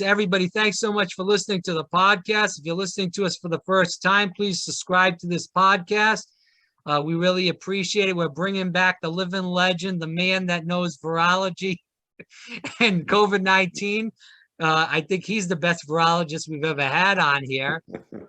Everybody, thanks so much for listening to the podcast. If you're listening to us for the first time, please subscribe to this podcast. We really appreciate it. We're bringing back the living legend, the man that knows virology and COVID-19. I think he's the best virologist we've ever had on here.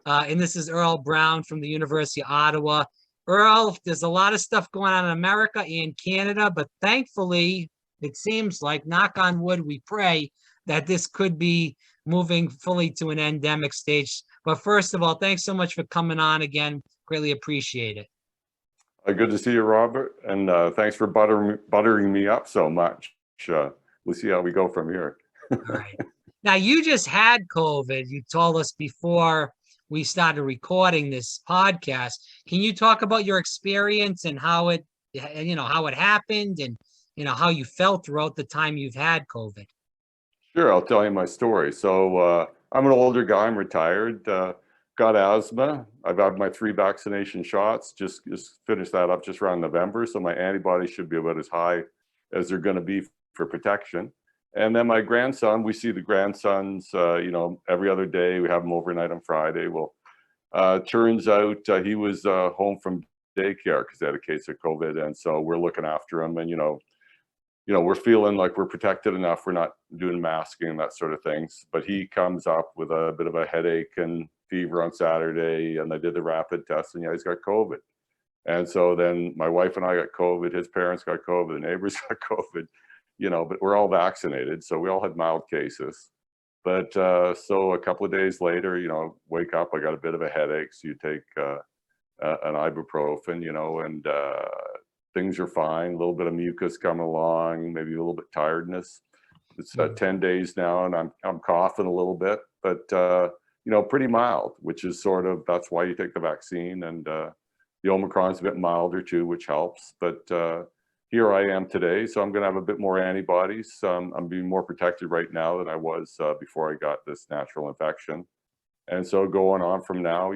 And this is Earl Brown from the University of Ottawa. Earl, there's a lot of stuff going on in America and Canada, but thankfully, it seems like, knock on wood, we pray that this could be moving fully to an endemic stage. But first of all, thanks so much for coming on again. Greatly appreciate it. Good to see you, Robert, and thanks for buttering me up so much. We'll see how we go from here. All right. Now, you just had COVID. You told us before we started recording this podcast. Can you talk about your experience and how it happened and, how you felt throughout the time you've had COVID? Sure, I'll tell you my story. So I'm an older guy. I'm retired. Got asthma. I've had my 3 vaccination shots. Just finished that up just around November. So my antibodies should be about as high as they're going to be for protection. And then my grandson, we see the grandsons, every other day. We have them overnight on Friday. Well, turns out he was home from daycare because they had a case of COVID. And so we're looking after him. And, we're feeling like we're protected enough. We're not doing masking and that sort of things. But he comes up with a bit of a headache and fever on Saturday, and I did the rapid test, and he's got COVID. And so then my wife and I got COVID. His parents got COVID. The neighbors got COVID. But we're all vaccinated, so we all had mild cases. But so a couple of days later, wake up, I got a bit of a headache. So you take an ibuprofen, and things are fine. A little bit of mucus coming along, maybe a little bit tiredness. It's 10 days now, and I'm coughing a little bit, but pretty mild, which is that's why you take the vaccine. And the Omicron's a bit milder too, which helps. But here I am today, so I'm going to have a bit more antibodies. I'm being more protected right now than I was before I got this natural infection. And so going on from now,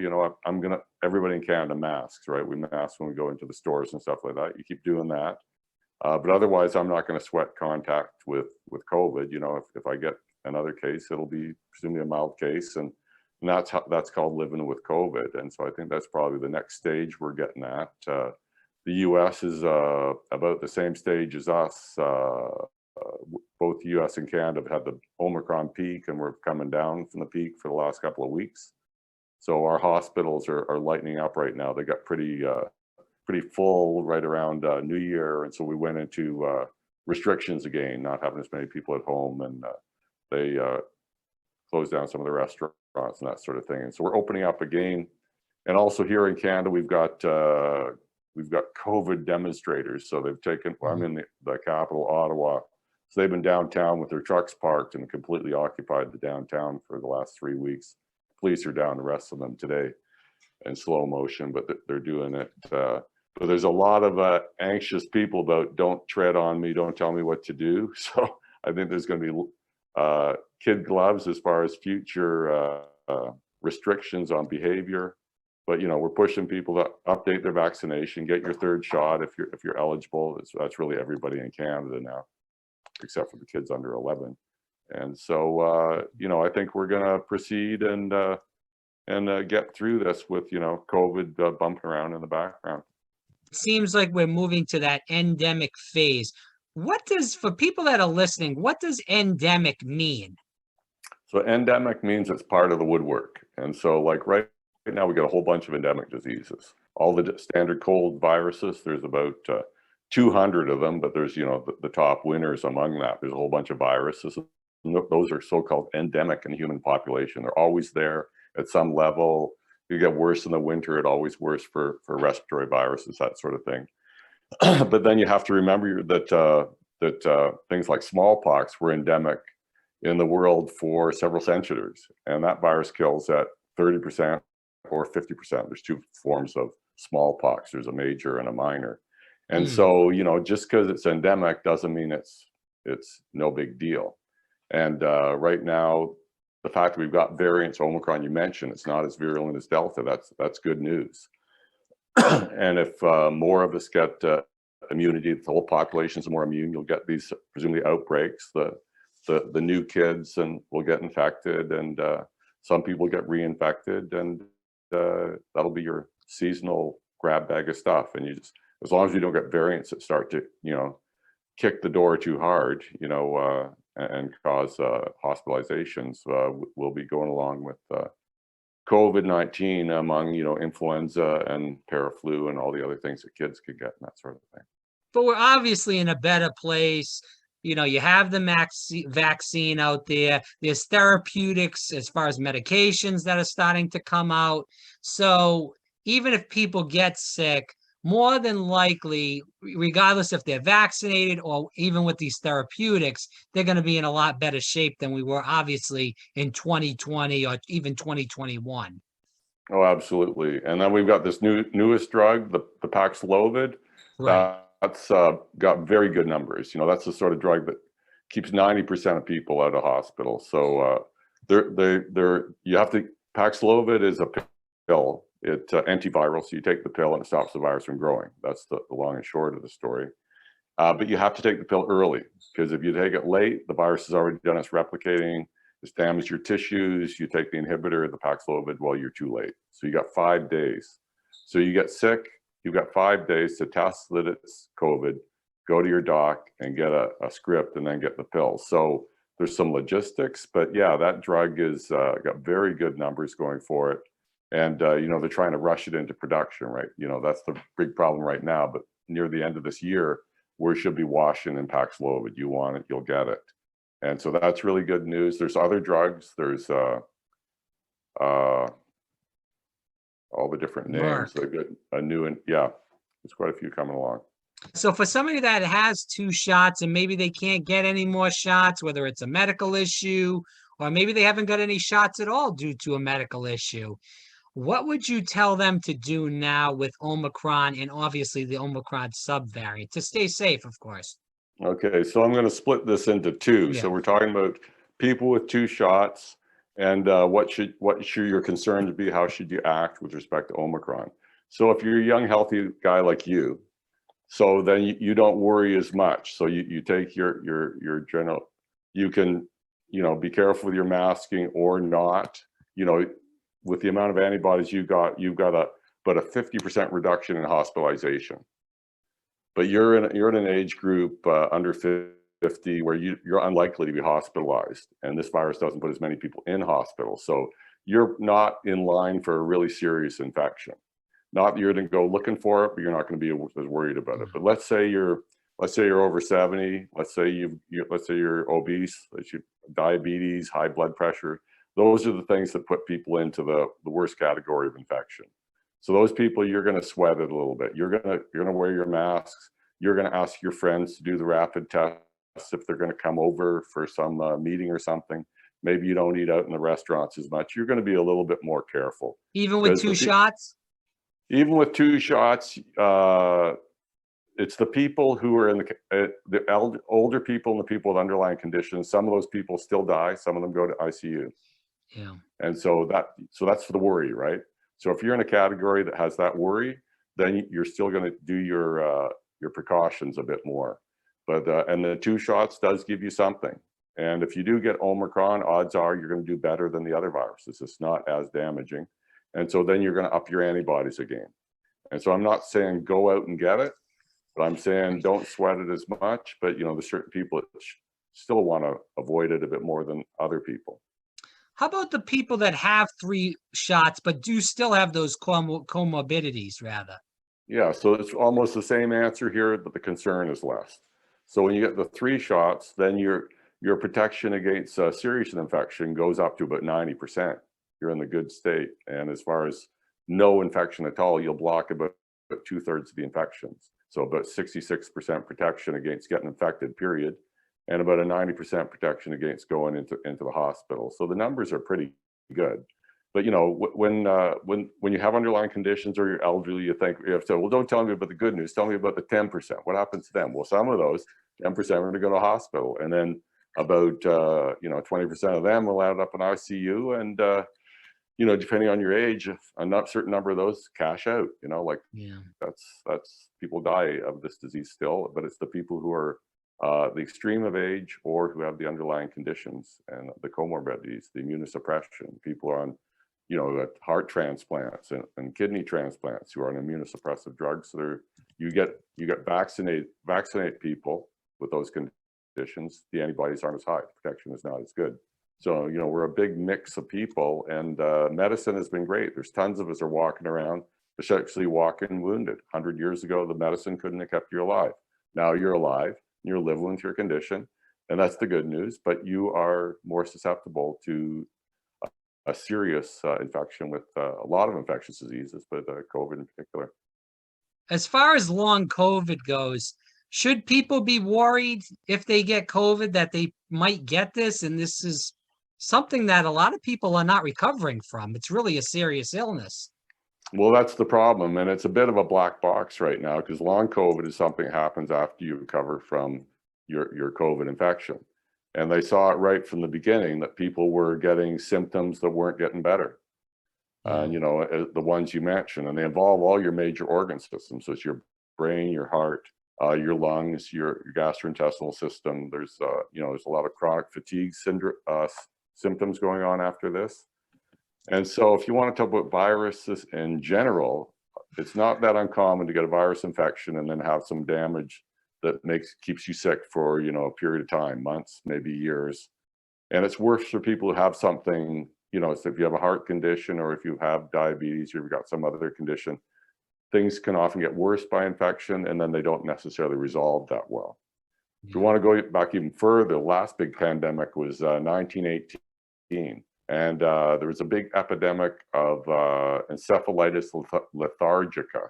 everybody in Canada masks, right? We mask when we go into the stores and stuff like that. You keep doing that. But otherwise, I'm not going to sweat contact with COVID. If I get another case, it'll be presumably a mild case. And that's called living with COVID. And so I think that's probably the next stage we're getting at. The US is about the same stage as us. Both the US and Canada have had the Omicron peak, and we're coming down from the peak for the last couple of weeks. So our hospitals are lightening up right now. They got pretty full right around New Year. And so we went into restrictions again, not having as many people at home, and they closed down some of the restaurants and that sort of thing. And so we're opening up again. And also here in Canada, we've got COVID demonstrators. So they've taken, I'm in the capital, Ottawa. So they've been downtown with their trucks parked and completely occupied the downtown for the last 3 weeks. Police are down, the rest of them today in slow motion, but they're doing it. But there's a lot of anxious people about, don't tread on me, don't tell me what to do. So I think there's going to be kid gloves as far as future restrictions on behavior. But we're pushing people to update their vaccination, get your 3rd shot if you're eligible. That's really everybody in Canada now, except for the kids under 11. And so I think we're going to proceed and get through this with COVID bumping around in the background. It seems like we're moving to that endemic phase. For people that are listening, what does endemic mean? So endemic means it's part of the woodwork. And so like right now we got a whole bunch of endemic diseases. All the standard cold viruses, there's about 200 of them, but there's, the top winners among that. There's a whole bunch of viruses. Those are so-called endemic in the human population. They're always there at some level. You get worse in the winter, it always worse for respiratory viruses, that sort of thing. But then you have to remember that things like smallpox were endemic in the world for several centuries, and that virus kills at 30% or 50%. There's 2 forms of smallpox. There's a major and a minor. And so, just because it's endemic doesn't mean it's no big deal. And right now, the fact that we've got variants, Omicron, you mentioned, it's not as virulent as Delta. That's good news. And if more of us get immunity, if the whole population's more immune, you'll get these presumably outbreaks. The the new kids and will get infected, and some people get reinfected, and that'll be your seasonal grab bag of stuff. And you just, as long as you don't get variants that start to, kick the door too hard, and cause hospitalizations, we'll be going along with COVID-19 among, influenza and paraflu and all the other things that kids could get and that sort of thing. But we're obviously in a better place. You have the vaccine out there. There's therapeutics as far as medications that are starting to come out. So even if people get sick, more than likely, regardless if they're vaccinated or even with these therapeutics, they're going to be in a lot better shape than we were obviously in 2020 or even 2021. Oh, absolutely. And then we've got this newest drug, the Paxlovid. Right. That's got very good numbers. That's the sort of drug that keeps 90% of people out of hospital. So you have to, Paxlovid is a pill. It's antiviral, so you take the pill and it stops the virus from growing. That's the long and short of the story. But you have to take the pill early, because if you take it late, the virus has already done its replicating, it's damaged your tissues. You take the inhibitor, the Paxlovid, well, you're too late. So you got 5 days. So you get sick, you've got 5 days to test that it's COVID, go to your doc and get a script and then get the pill. So there's some logistics, but yeah, that drug is got very good numbers going for it. And, they're trying to rush it into production, right? That's the big problem right now, but near the end of this year, we should be washing in Paxlovid. You want it, you'll get it. And so that's really good news. There's other drugs. There's all the different names. They're good. There's quite a few coming along. So for somebody that has 2 shots and maybe they can't get any more shots, whether it's a medical issue or maybe they haven't got any shots at all due to a medical issue, what would you tell them to do now with Omicron and obviously the Omicron subvariant to stay safe, of course? Okay, so I'm going to split this into 2. Yeah. So we're talking about people with 2 shots and what should your concerns be? How should you act with respect to Omicron? So if you're a young, healthy guy like you, so then you don't worry as much. So you take your general, you can, be careful with your masking or not. With the amount of antibodies you've got about a 50% reduction in hospitalization. But you're in an age group under 50 where you're unlikely to be hospitalized, and this virus doesn't put as many people in hospital. So you're not in line for a really serious infection. Not that you're going to go looking for it, but you're not going to be as worried about it. But let's say you're over 70. Let's say you're obese. Let's you diabetes, high blood pressure. Those are the things that put people into the worst category of infection. So those people, you're going to sweat it a little bit. You're going to wear your masks. You're going to ask your friends to do the rapid tests if they're going to come over for some meeting or something. Maybe you don't eat out in the restaurants as much. You're going to be a little bit more careful. Even with 2 shots? Even with 2 shots, it's the people who are in the older people and the people with underlying conditions. Some of those people still die. Some of them go to ICU. Yeah. And so that's the worry, right? So if you're in a category that has that worry, then you're still going to do your precautions a bit more. But and the 2 shots does give you something. And if you do get Omicron, odds are you're going to do better than the other viruses. It's not as damaging. And so then you're going to up your antibodies again. And so I'm not saying go out and get it, but I'm saying don't sweat it as much. But there's certain people that still want to avoid it a bit more than other people. How about the people that have 3 shots, but do still have those comorbidities, rather? Yeah, so it's almost the same answer here, but the concern is less. So when you get the 3 shots, then your protection against serious infection goes up to about 90%. You're in the good state. And as far as no infection at all, you'll block about 2/3 of the infections. So about 66% protection against getting infected, period. And about a 90% protection against going into the hospital. So the numbers are pretty good. But when you have underlying conditions or you're elderly, you have to say, well, don't tell me about the good news. Tell me about the 10%. What happens to them? Well, some of those 10% are going to go to hospital, and then about 20% of them will end up in ICU, and depending on your age, a certain number of those cash out. That's people die of this disease still, but it's the people who are the extreme of age or who have the underlying conditions and the comorbidities, the immunosuppression, people on, heart transplants and kidney transplants who are on immunosuppressive drugs. So you get vaccinate people with those conditions. The antibodies aren't as high, protection is not as good. So, we're a big mix of people, and medicine has been great. There's tons of us are walking around, essentially walking wounded. 100 years ago, the medicine couldn't have kept you alive. Now you're alive, you're living with your condition, and that's the good news, but you are more susceptible to a serious infection with a lot of infectious diseases, but COVID in particular. As far as long COVID goes, should people be worried if they get COVID that they might get this? And this is something that a lot of people are not recovering from. It's really a serious illness. Well, that's the problem. And it's a bit of a black box right now because long COVID is something that happens after you recover from your COVID infection. And they saw it right from the beginning that people were getting symptoms that weren't getting better. The ones you mentioned, and they involve all your major organ systems. So it's your brain, your heart, your lungs, your gastrointestinal system. There's a lot of chronic fatigue syndrome, symptoms going on after this. And so if you want to talk about viruses in general, it's not that uncommon to get a virus infection and then have some damage that keeps you sick for, a period of time, months, maybe years. And it's worse for people who have something, so if you have a heart condition or if you have diabetes or you've got some other condition, things can often get worse by infection and then they don't necessarily resolve that well. If you want to go back even further, the last big pandemic was 1918. And there was a big epidemic of encephalitis lethargica,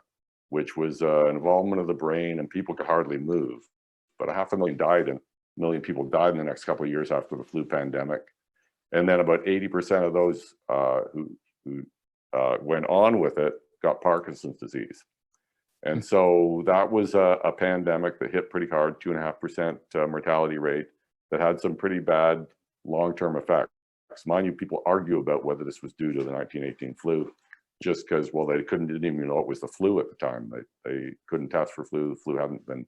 which was an involvement of the brain and people could hardly move. But 500,000 people died in the next couple of years after the flu pandemic. And then about 80% of those who went on with it got Parkinson's disease. And so that was a pandemic that hit pretty hard, 2.5% mortality rate, that had some pretty bad long-term effects. Mind you, people argue about whether this was due to the 1918 flu, just because, they didn't even know it was the flu at the time. They couldn't test for flu. The flu hadn't been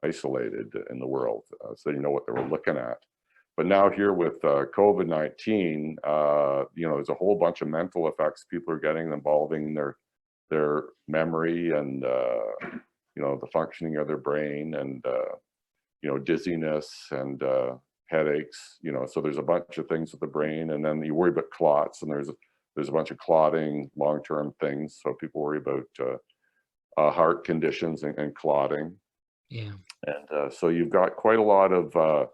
isolated in the world, so they didn't know what they were looking at. But now here with COVID-19, there's a whole bunch of mental effects people are getting involving their memory and, the functioning of their brain and, dizziness and headaches, so there's a bunch of things with the brain, and then you worry about clots, and there's a bunch of clotting long-term things. So people worry about heart conditions and clotting. Yeah. And so you've got quite a lot of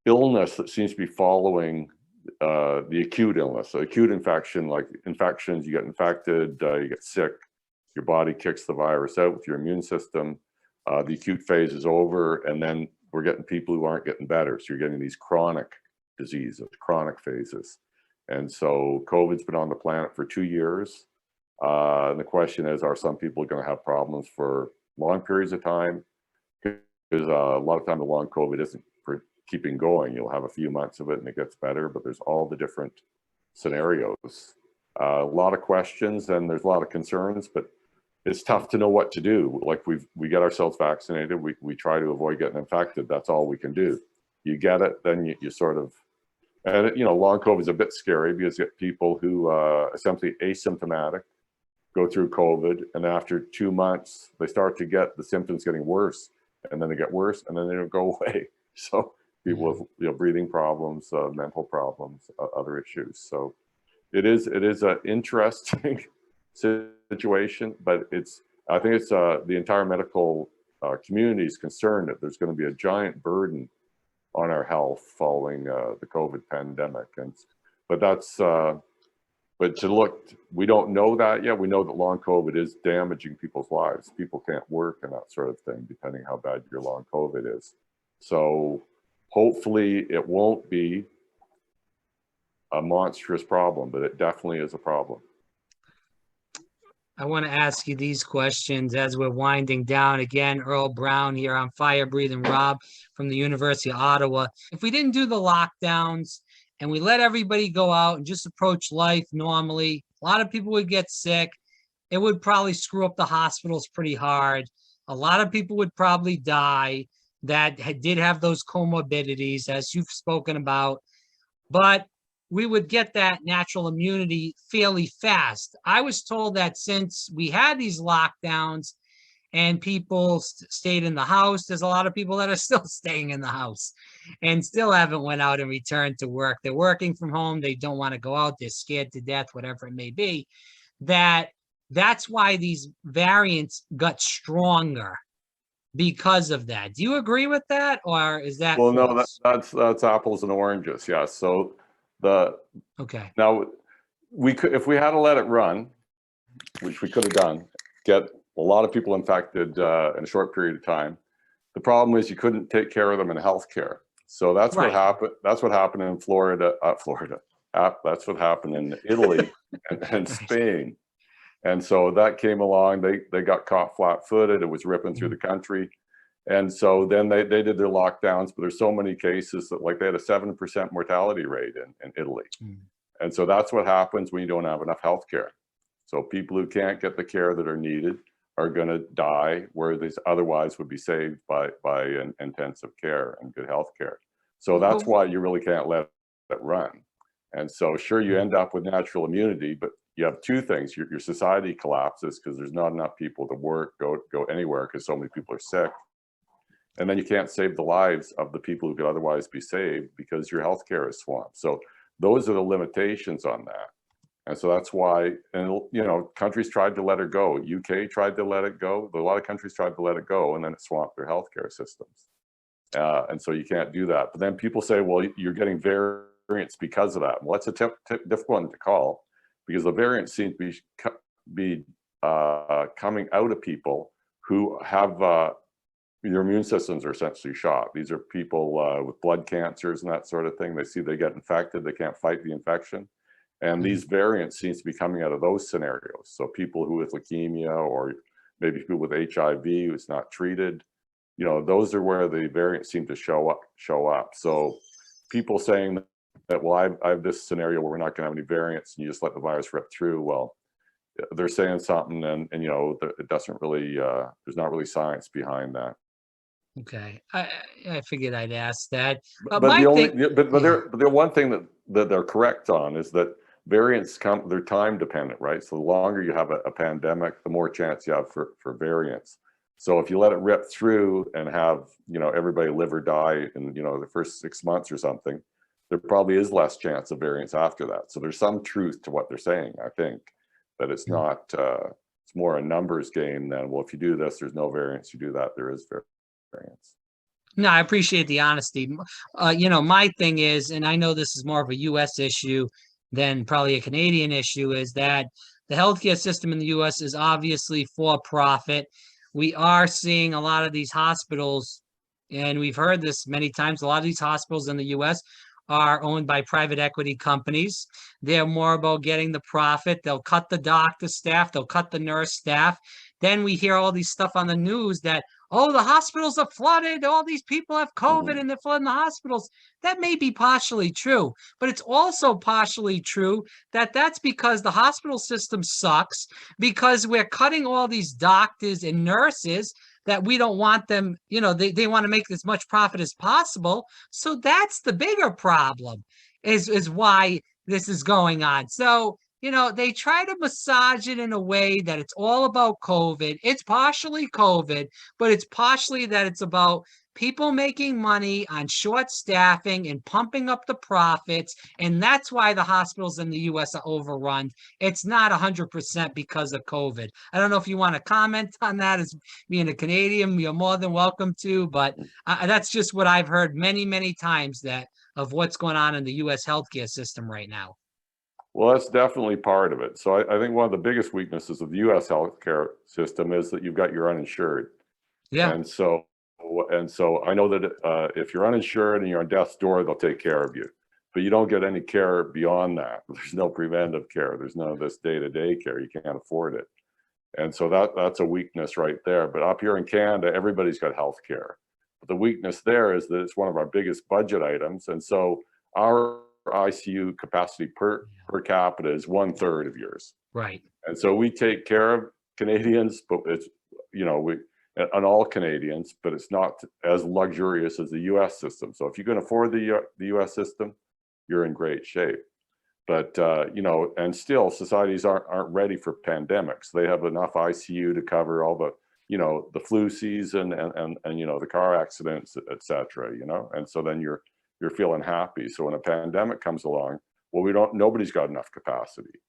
illness that seems to be following the acute illness. So acute infection, like infections, you get infected, you get sick, your body kicks the virus out with your immune system. The acute phase is over, and then we're getting people who aren't getting better. So you're getting these chronic diseases, chronic phases. And so COVID's been on the planet for 2 years. And the question is, are some people going to have problems for long periods of time? Because a lot of time the long COVID isn't for keeping going. You'll have a few months of it and it gets better, but there's all the different scenarios. A lot of questions and there's a lot of concerns, but it's tough to know what to do. Like we get ourselves vaccinated, we try to avoid getting infected. That's all we can do. You get it, then you sort of, and long COVID is a bit scary because you get people who essentially asymptomatic, go through COVID, and after 2 months, they start to get the symptoms getting worse, and then they get worse, and then they don't go away. So people have breathing problems, mental problems, other issues. So it is an interesting situation, but I think it's the entire medical community is concerned that there's going to be a giant burden on our health following the COVID pandemic. But we don't know that yet. We know that long COVID is damaging people's lives. People can't work and that sort of thing, depending how bad your long COVID is. So hopefully it won't be a monstrous problem, but it definitely is a problem. I want to ask you these questions as we're winding down. Again, Earl Brown here on Fire Breathing Rob from the University of Ottawa. If we didn't do the lockdowns and we let everybody go out and just approach life normally, a lot of people would get sick. It would probably screw up the hospitals pretty hard. A lot of people would probably die. that did have those comorbidities, as you've spoken about, but we would get that natural immunity fairly fast. I was told that since we had these lockdowns and people stayed in the house, there's a lot of people that are still staying in the house and still haven't went out and returned to work. They're working from home. They don't want to go out. They're scared to death, whatever it may be. That's why these variants got stronger because of that. Do you agree with that, or is that Well, no, false? that's apples and oranges. Yeah. So Okay. now we could, if we had to let it run, which we could have done, get a lot of people infected in a short period of time. The problem is you couldn't take care of them in healthcare. So that's what happened. That's what happened in Florida. That's what happened in Italy and Spain. And so that came along. They got caught flat-footed. It was ripping through the country. And so then they did their lockdowns, but there's so many cases that, like, they had a 7% mortality rate in Italy. And so that's what happens when you don't have enough health care. So people who can't get the care that are needed are going to die where they otherwise would be saved by intensive care and good health care. So that's why you really can't let it run. And so sure, you end up with natural immunity, but you have two things. Your society collapses because there's not enough people to work, go anywhere because so many people are sick. And then you can't save the lives of the people who could otherwise be saved because your healthcare is swamped. So those are the limitations on that. And so that's why, and you know, countries tried to let it go. UK tried to let it go. A lot of countries tried to let it go, and then it swamped their healthcare systems. And so you can't do that. But then people say, well, you're getting variants because of that. Well, that's a difficult one to call, because the variants seem to be coming out of people who have their immune systems are essentially shot. These are people with blood cancers and that sort of thing. They see they get infected, they can't fight the infection. And these variants seem to be coming out of those scenarios. So people who with leukemia, or maybe people with HIV who's not treated, you know, those are where the variants seem to show up. So people saying that, well, I have this scenario where we're not going to have any variants and you just let the virus rip through. Well, they're saying something, and you know, it doesn't really, there's not really science behind that. Okay. I figured I'd ask that. But the one thing that they're correct on is that variants they're time dependent, right? So the longer you have a pandemic, the more chance you have for variants. So if you let it rip through and have, you know, everybody live or die in, you know, the first 6 months or something, there probably is less chance of variants after that. So there's some truth to what they're saying, I think, that it's not, it's more a numbers game than, well, if you do this, there's no variants, you do that, there is variants. No, I appreciate the honesty. You know, my thing is, and I know this is more of a US issue than probably a Canadian issue, is that the healthcare system in the US is obviously for profit. We are seeing a lot of these hospitals, and we've heard this many times, a lot of these hospitals in the US are owned by private equity companies. They're more about getting the profit. They'll cut the doctor staff, they'll cut the nurse staff. Then we hear all these stuff on the news that, oh, the hospitals are flooded, all these people have COVID and they're flooding the hospitals. That may be partially true, but it's also partially true that that's because the hospital system sucks, because we're cutting all these doctors and nurses that we don't want them, you know, they want to make as much profit as possible. So that's the bigger problem, is why this is going on. So, you know, they try to massage it in a way that it's all about COVID. It's partially COVID, but it's partially that it's about people making money on short staffing and pumping up the profits. And that's why the hospitals in the US are overrun. It's not 100% because of COVID. I don't know if you want to comment on that. As being a Canadian, you're more than welcome to, but that's just what I've heard many, many times, that of what's going on in the US healthcare system right now. Well, that's definitely part of it. So I think one of the biggest weaknesses of the US healthcare system is that you've got your uninsured. Yeah. And so I know that if you're uninsured and you're on death's door, they'll take care of you. But you don't get any care beyond that. There's no preventive care. There's none of this day-to-day care. You can't afford it. And so that's a weakness right there. But up here in Canada, everybody's got health care. But the weakness there is that it's one of our biggest budget items. And so our ICU capacity per capita is 1/3 of yours. Right. And so we take care of Canadians, but it's, you know, on all Canadians, but it's not as luxurious as the US system. So if you can afford the US system, you're in great shape. But, you know, and still societies aren't ready for pandemics. They have enough ICU to cover all the, you know, the flu season and you know, the car accidents, et cetera, you know, and so then you're feeling happy. So when a pandemic comes along, well, nobody's got enough capacity,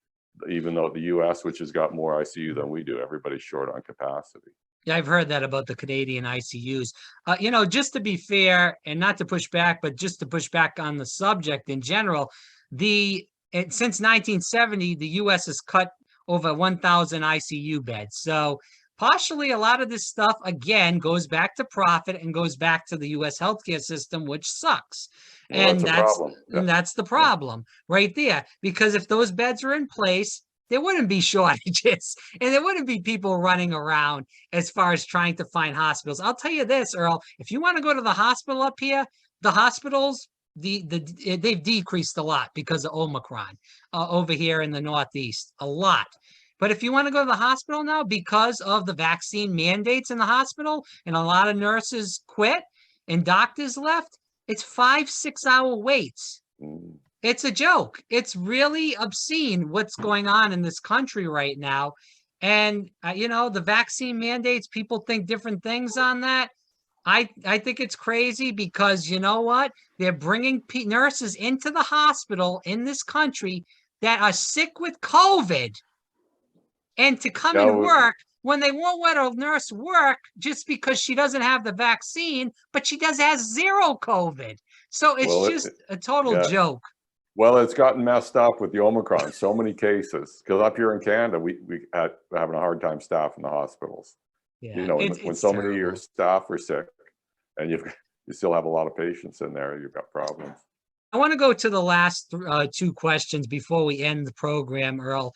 even though the US, which has got more ICU than we do, everybody's short on capacity. Yeah, I've heard that about the Canadian ICUs. You know, just to be fair and not to push back, but just to push back on the subject in general, since 1970, the US has cut over 1,000 ICU beds. So partially a lot of this stuff, again, goes back to profit and goes back to the US healthcare system, which sucks. Well, And that's a problem. and that's the problem right there. Because if those beds are in place, there wouldn't be shortages and there wouldn't be people running around as far as trying to find hospitals. I'll tell you this, Earl, if you want to go to the hospital up here, the hospitals, they've decreased a lot because of Omicron over here in the Northeast, a lot. But if you want to go to the hospital now because of the vaccine mandates in the hospital and a lot of nurses quit and doctors left, it's 5-6 hour waits. Mm. It's a joke. It's really obscene what's going on in this country right now. And, you know, the vaccine mandates, people think different things on that. I think it's crazy because you know what? They're bringing nurses into the hospital in this country that are sick with COVID and to come and work when they won't let a nurse work just because she doesn't have the vaccine, but she has zero COVID. So it's just a total joke. Well, it's gotten messed up with the Omicron, so many cases. Because up here in Canada, we're having a hard time staffing the hospitals. Yeah, you know, when so many of your staff are sick, and you still have a lot of patients in there, you've got problems. I want to go to the last two questions before we end the program, Earl.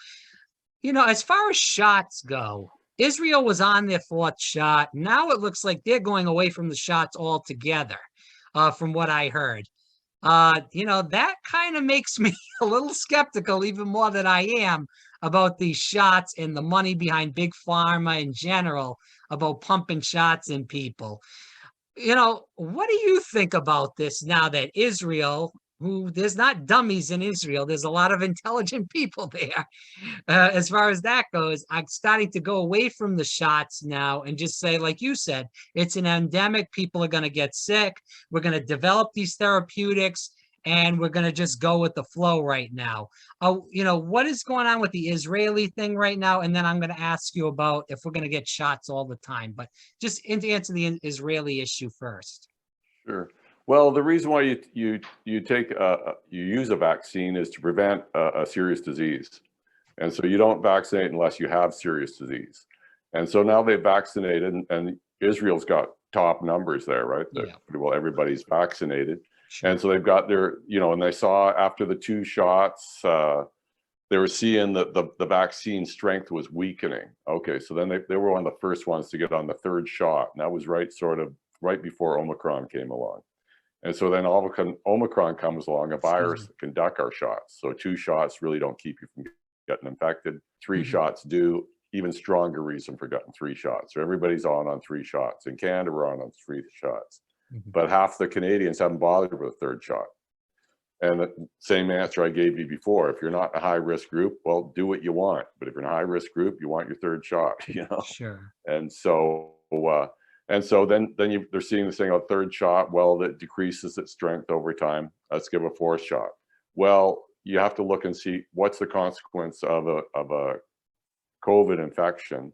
You know, as far as shots go, Israel was on their 4th shot. Now it looks like they're going away from the shots altogether, from what I heard. You know, that kind of makes me a little skeptical, even more than I am, about these shots and the money behind big pharma in general, about pumping shots in people. You know, what do you think about this now that Israel, there's not dummies in Israel, there's a lot of intelligent people there. As far as that goes, I'm starting to go away from the shots now and just say, like you said, it's an endemic. People are going to get sick. We're going to develop these therapeutics and we're going to just go with the flow right now. You know, what is going on with the Israeli thing right now? And then I'm going to ask you about if we're going to get shots all the time, but just to answer the Israeli issue first. Sure. Well, the reason why you use a vaccine is to prevent a serious disease. And so you don't vaccinate unless you have serious disease. And so now they've vaccinated and Israel's got top numbers there, right? Yeah. Pretty well everybody's vaccinated. Sure. And so they've got their, you know, and they saw after the 2 shots, they were seeing that the vaccine strength was weakening. Okay, so then they were one of the first ones to get on the 3rd shot. And that was right before Omicron came along. And so then all of a sudden Omicron comes along, a virus that can duck our shots. So 2 shots really don't keep you from getting infected. 3 shots do, even stronger reason for getting 3 shots. So everybody's on 3 shots. In Canada, we're on 3 shots. But half the Canadians haven't bothered with a 3rd shot. And the same answer I gave you before, if you're not a high risk group, well, do what you want. But if you're in a high risk group, you want your 3rd shot, you know? Sure. And so then they're seeing this thing, a 3rd shot, well, that decreases its strength over time. Let's give a 4th shot. Well, you have to look and see what's the consequence of a COVID infection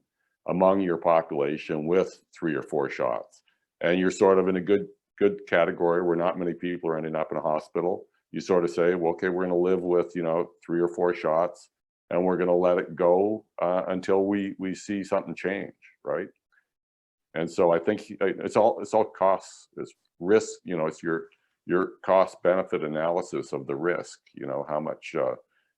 among your population with 3 or 4 shots. And you're sort of in a good category where not many people are ending up in a hospital. You sort of say, well, okay, we're going to live with, you know, 3 or 4 shots, and we're going to let it go until we see something change, right? And so I think it's all costs, it's risk, you know, it's your cost benefit analysis of the risk, you know, how much,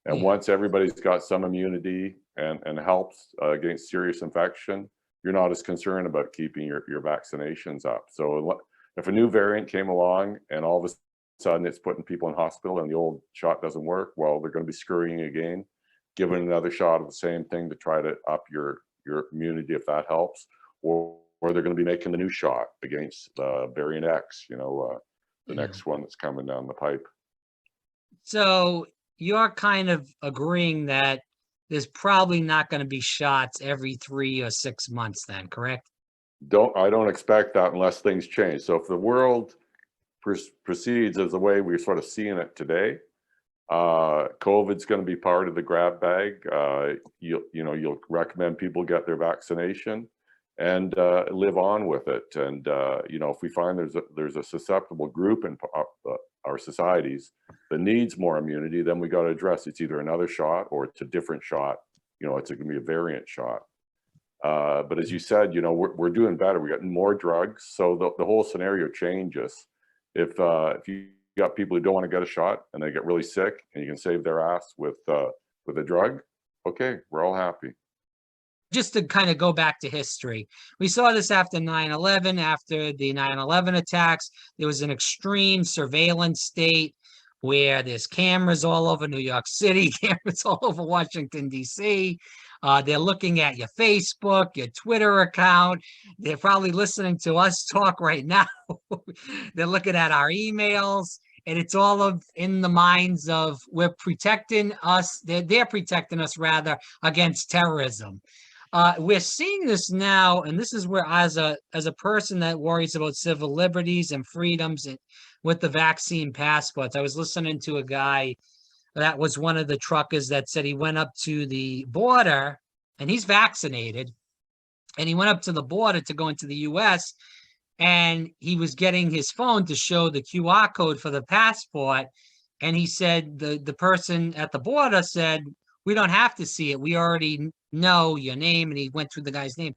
and once everybody's got some immunity and helps against serious infection, you're not as concerned about keeping your vaccinations up. So if a new variant came along and all of a sudden it's putting people in hospital and the old shot doesn't work, well, they're going to be scurrying again, giving another shot of the same thing to try to up your immunity if that helps, or or they're going to be making the new shot against variant X, the Yeah. next one that's coming down the pipe. So you're kind of agreeing that there's probably not going to be shots every 3 or 6 months then, correct? I don't expect that unless things change. So if the world proceeds as the way we're sort of seeing it today, COVID's going to be part of the grab bag. You'll recommend people get their vaccination and live on with it. And if we find there's a susceptible group in our societies that needs more immunity, then we got to address it's either another shot or it's a different shot. It's going to be a variant shot. But as you said, we're doing better. We got more drugs, so the whole scenario changes. If you got people who don't want to get a shot and they get really sick, and you can save their ass with a drug, okay, we're all happy. Just to kind of go back to history, we saw this after 9/11. After the 9/11 attacks, there was an extreme surveillance state where there's cameras all over New York City, cameras all over Washington, D.C. They're looking at your Facebook, your Twitter account. They're probably listening to us talk right now. They're looking at our emails, and it's all in the minds of we're protecting us. They're protecting us rather against terrorism. We're seeing this now, and this is where, as a person that worries about civil liberties and freedoms with the vaccine passports, I was listening to a guy that was one of the truckers that said he went up to the border, and he's vaccinated, and he went up to the border to go into the U.S., and he was getting his phone to show the QR code for the passport, and he said the person at the border said, "We don't have to see it. We already know your name," and he went through the guy's name.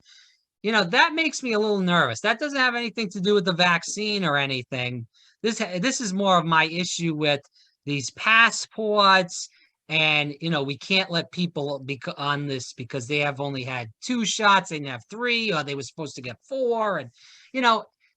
That makes me a little nervous. That doesn't have anything to do with the vaccine or anything. This is more of my issue with these passports, and we can't let people be on this because they have only had 2 shots, they didn't have 3, or they were supposed to get 4, and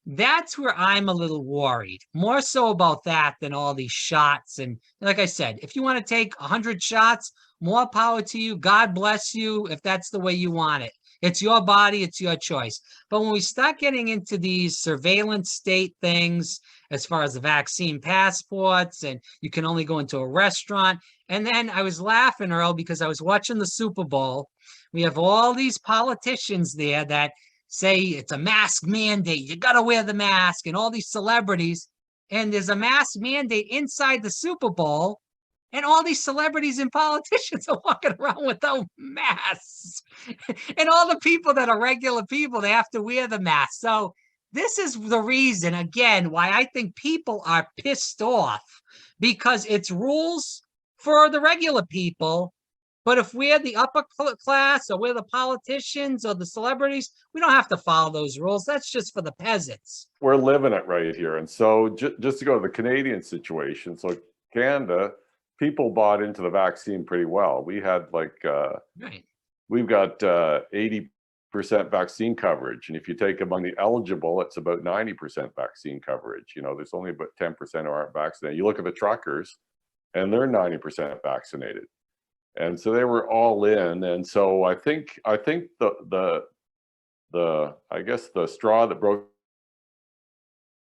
that's where I'm a little worried, more so about that than all these shots. And like I said, if you want to take 100 shots, more power to you. God bless you if that's the way you want it. It's your body, it's your choice. But when we start getting into these surveillance state things, as far as the vaccine passports, and you can only go into a restaurant. And then I was laughing, Earl, because I was watching the Super Bowl. We have all these politicians there that say it's a mask mandate. You got to wear the mask, and all these celebrities. And there's a mask mandate inside the Super Bowl. And all these celebrities and politicians are walking around without masks. And all the people that are regular people, they have to wear the mask. So this is the reason, again, why I think people are pissed off, because it's rules for the regular people. But if we're the upper class, or we're the politicians or the celebrities, we don't have to follow those rules. That's just for the peasants. We're living it right here. And so just to go to the Canadian situation, so Canada, people bought into the vaccine pretty well. We had Right. We've got 80% vaccine coverage. And if you take among the eligible, it's about 90% vaccine coverage. There's only about 10% who aren't vaccinated. You look at the truckers, and they're 90% vaccinated. And so they were all in. And so I think the I guess the straw that broke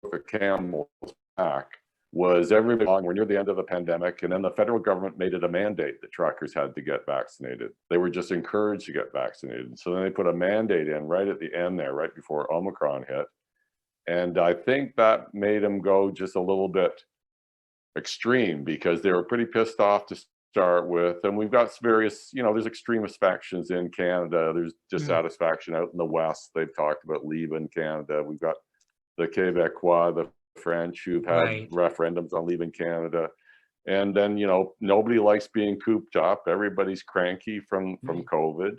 the camel's back was everybody along. We're near the end of the pandemic, and then the federal government made it a mandate that truckers had to get vaccinated. They were just encouraged to get vaccinated. So then they put a mandate in right at the end there, right before Omicron hit. And I think that made them go just a little bit extreme, because they were pretty pissed off to start with. And we've got various, there's extremist factions in Canada. There's dissatisfaction out in the West. They've talked about leaving Canada. We've got the Quebecois, the French, who've had referendums on leaving Canada. And then, nobody likes being cooped up. Everybody's cranky from COVID.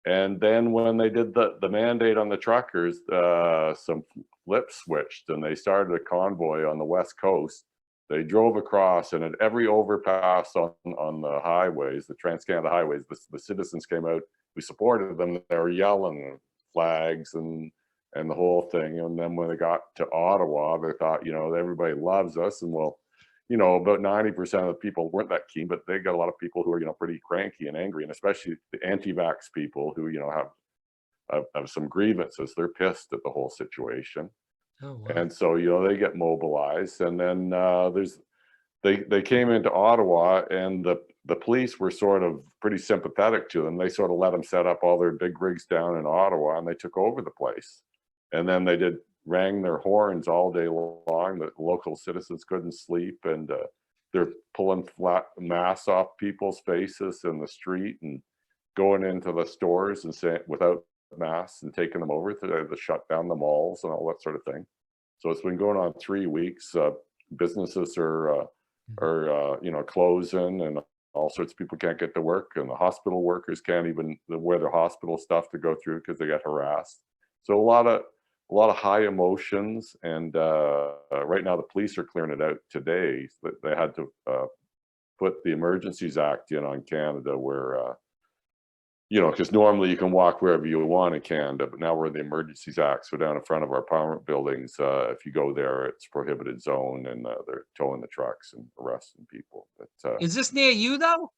And then when they did the mandate on the truckers, some flip switched, and they started a convoy on the West Coast. They drove across, and at every overpass on the highways, the Trans-Canada highways, the citizens came out. We supported them. They were yelling flags and the whole thing. And then when they got to Ottawa, they thought, everybody loves us, and about 90% of the people weren't that keen, but they got a lot of people who are, pretty cranky and angry, and especially the anti-vax people who, have of some grievances. They're pissed at the whole situation. Oh, wow. And so, they get mobilized, and then they came into Ottawa, and the police were sort of pretty sympathetic to them. They sort of let them set up all their big rigs down in Ottawa, and they took over the place. And then they rang their horns all day long. The local citizens couldn't sleep, and they're pulling flat masks off people's faces in the street and going into the stores and saying without masks and taking them over to shut down the malls and all that sort of thing. So it's been going on 3 weeks. Businesses are closing, and all sorts of people can't get to work, and the hospital workers can't even wear their hospital stuff to go through because they get harassed. So a lot of high emotions, and right now the police are clearing it out today. They had to put the Emergencies Act in on Canada, where because normally you can walk wherever you want in Canada, but now we're in the Emergencies Act. So down in front of our apartment buildings, if you go there, it's prohibited zone, and they're towing the trucks and arresting people. But Is this near you though?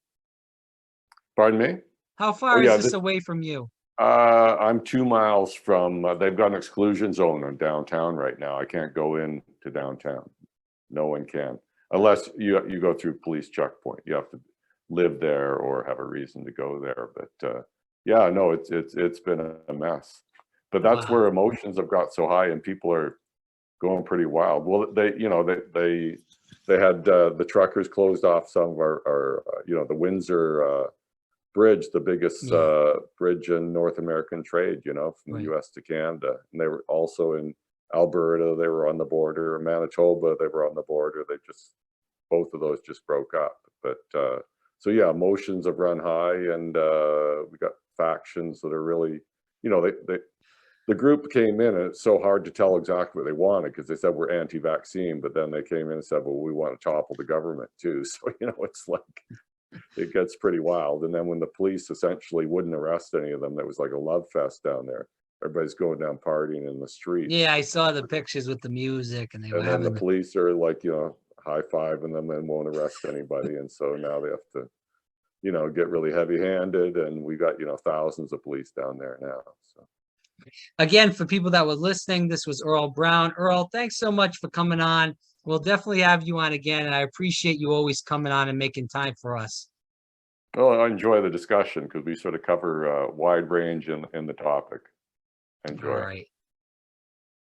pardon me? How far is this away from you? I'm 2 miles from. They've got an exclusion zone in downtown right now. I can't go into downtown. No one can, unless you go through police checkpoint. You have to live there or have a reason to go there. But yeah, no, it's been a mess. But that's where emotions have got so high, and people are going pretty wild. Well, they had the truckers closed off some of our the Windsor bridge, the biggest bridge in North American trade, from the US to Canada. And they were also in Alberta, they were on the border. Manitoba, they were on the border. Both of those just broke up. But so yeah, emotions have run high, and we got factions that are really, the group came in, and it's so hard to tell exactly what they wanted, because they said we're anti-vaccine, but then they came in and said, well, we want to topple the government too. So, it's like, it gets pretty wild. And then when the police essentially wouldn't arrest any of them, there was like a love fest down there. Everybody's going down partying in the streets. Yeah, I saw the pictures with the music, and they were having the police are like, high-fiving them and won't arrest anybody. And so now they have to, get really heavy-handed, and we got, thousands of police down there now. So again, for people that were listening, this was Earl Brown. Earl, thanks so much for coming on. We'll definitely have you on again, and I appreciate you always coming on and making time for us. Well, I enjoy the discussion because we sort of cover a wide range in the topic. Enjoy. All right.